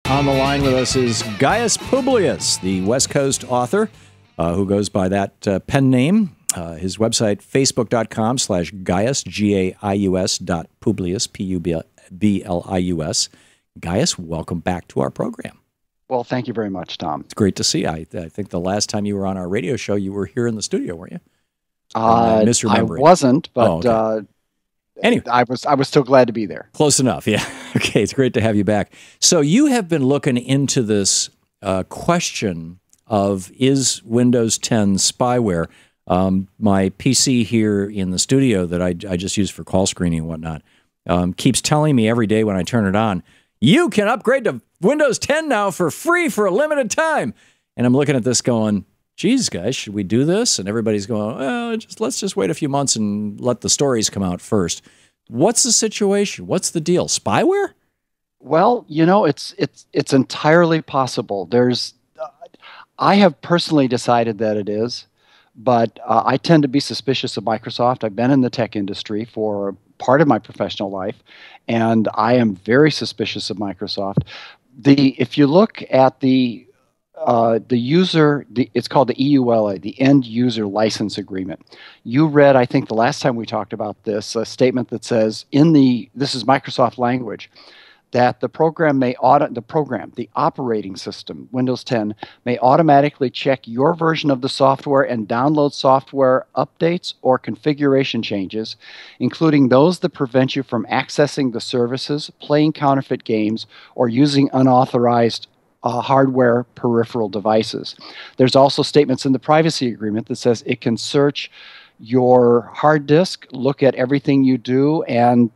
On the line with us is Gaius Publius, the West Coast author who goes by that pen name. His website, facebook.com/Gaius, Gaius .Publius, Publius. Gaius, welcome back to our program. Well, thank you very much, Tom. It's great to see you. I think the last time you were on our radio show, you were here in the studio, weren't you? Misremembering. I wasn't, but anyway, I was still glad to be there. Close enough, yeah. Okay, it's great to have you back. So you have been looking into this question of, is Windows 10 spyware? My PC here in the studio that I just use for call screening and whatnot keeps telling me every day when I turn it on, you can upgrade to Windows 10 now for free for a limited time. And I'm looking at this going, geez, guys, should we do this? And everybody's going, well, let's just wait a few months and let the stories come out first. What's the situation? What's the deal? Spyware? Well, you know, it's entirely possible. I have personally decided that it is, but I tend to be suspicious of Microsoft. I've been in the tech industry for part of my professional life, and I am very suspicious of Microsoft. If you look at the user, it's called the EULA, the End User License Agreement. You read, I think the last time we talked about this, a statement that says, this is Microsoft language, that the operating system, Windows 10, may automatically check your version of the software and download software updates or configuration changes, including those that prevent you from accessing the services, playing counterfeit games, or using unauthorized hardware peripheral devices. There's also statements in the privacy agreement that says it can search your hard disk, look at everything you do, and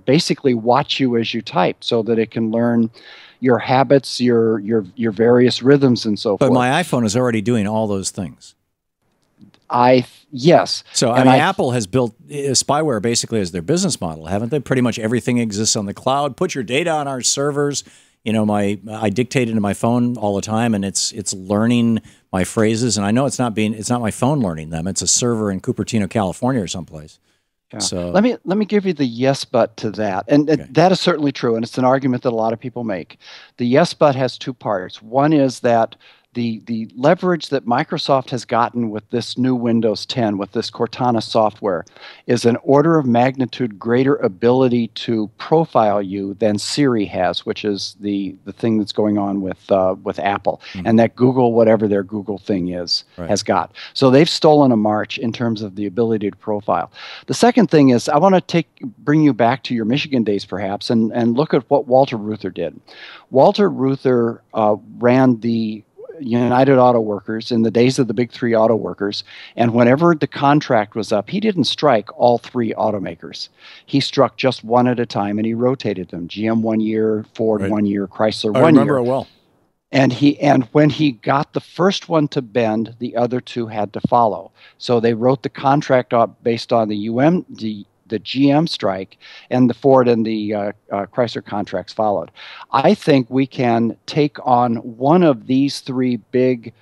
basically watch you as you type so that it can learn your habits, your various rhythms and so forth. But my iPhone is already doing all those things. Yes. So I mean, Apple has built spyware basically as their business model, haven't they? Pretty much everything exists on the cloud. Put your data on our servers. You know, I dictate into my phone all the time, and it's learning my phrases. And I know it's not my phone learning them. It's a server in Cupertino, California, or someplace. Yeah. So let me give you the yes but to that, and okay, that is certainly true, and it's an argument that a lot of people make. The yes but has two parts. One is that the leverage that Microsoft has gotten with this new Windows 10, with this Cortana software, is an order of magnitude greater ability to profile you than Siri has, which is the thing that's going on with Apple, and that Google, whatever their Google thing is, has got. So they've stolen a march in terms of the ability to profile. The second thing is, I want to bring you back to your Michigan days, perhaps, and look at what Walter Reuther did. Walter Reuther ran the United Auto Workers in the days of the big three auto workers, and whenever the contract was up, he didn't strike all three automakers. He struck just one at a time, and he rotated them. GM 1 year, Ford 1 year, Chrysler 1 year. I remember it well. And when he got the first one to bend, the other two had to follow. So they wrote the contract up based on the GM strike, and the Ford and the Chrysler contracts followed. I think we can take on one of these three big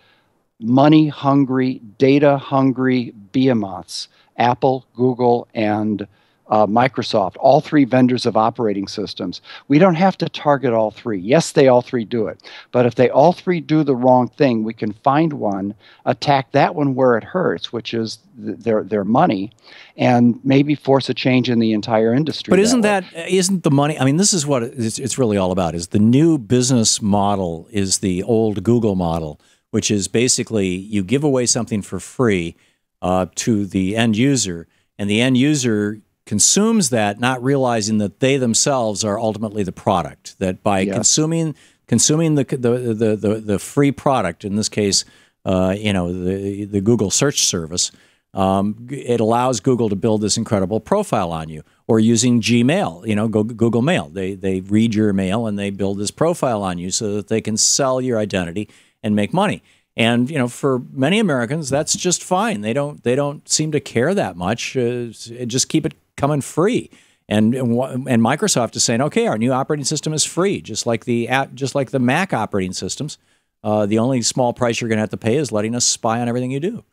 money-hungry, data-hungry behemoths, Apple, Google, and Microsoft, all three vendors of operating systems. We don't have to target all three. Yes, they all three do it. But if they all three do the wrong thing, we can find one, attack that one where it hurts, which is their money, and maybe force a change in the entire industry. But isn't the money? I mean, this is what it's really all about. Is the new business model is the old Google model, which is basically you give away something for free to the end user, and the end user consumes that, not realizing that they themselves are ultimately the product. That by consuming the free product, in this case, the Google search service, it allows Google to build this incredible profile on you. Or using Gmail, Google Mail, they read your mail and they build this profile on you so that they can sell your identity and make money. And for many Americans, that's just fine. They don't seem to care that much. Just keep it coming free. And Microsoft is saying, okay, our new operating system is free, just like the Mac operating systems. The only small price you're going to have to pay is letting us spy on everything you do.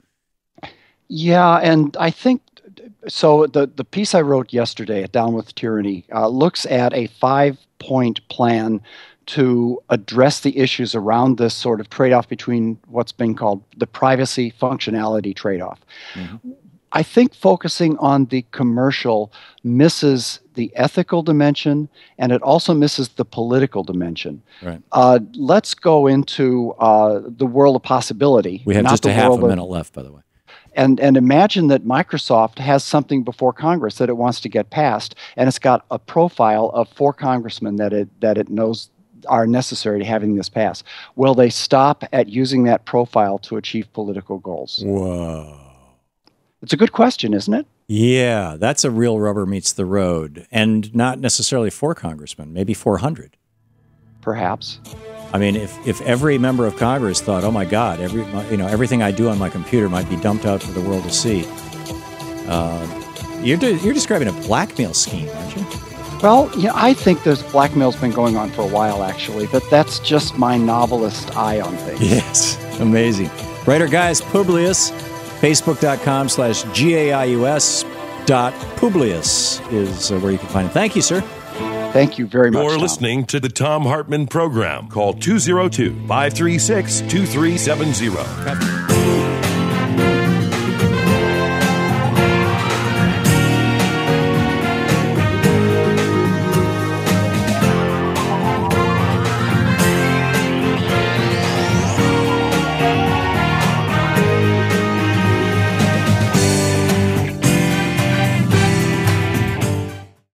Yeah, and I think so. The piece I wrote yesterday at Down with Tyranny looks at a 5-point plan to address the issues around this sort of trade-off between what's been called the privacy functionality trade-off. Mm-hmm. I think focusing on the commercial misses the ethical dimension, and it also misses the political dimension. Right. Let's go into the world of possibility. We have just a half a minute left, by the way. And imagine that Microsoft has something before Congress that it wants to get passed, and it's got a profile of 4 congressmen that it knows are necessary to having this pass. Will they stop at using that profile to achieve political goals? Whoa. It's a good question, isn't it? Yeah, that's a real rubber meets the road, and not necessarily 4 congressmen, maybe 400. Perhaps. I mean, if every member of Congress thought, "Oh my God, everything I do on my computer might be dumped out for the world to see," you're describing a blackmail scheme, aren't you? Well, I think this blackmail's been going on for a while, actually, but that's just my novelist eye on things. Yes, amazing. Writer Gaius Publius, Facebook.com/GAIUS.Publius is where you can find him. Thank you, sir. Thank you very much. You're listening to the Thom Hartmann Program. Call 202-536-2370.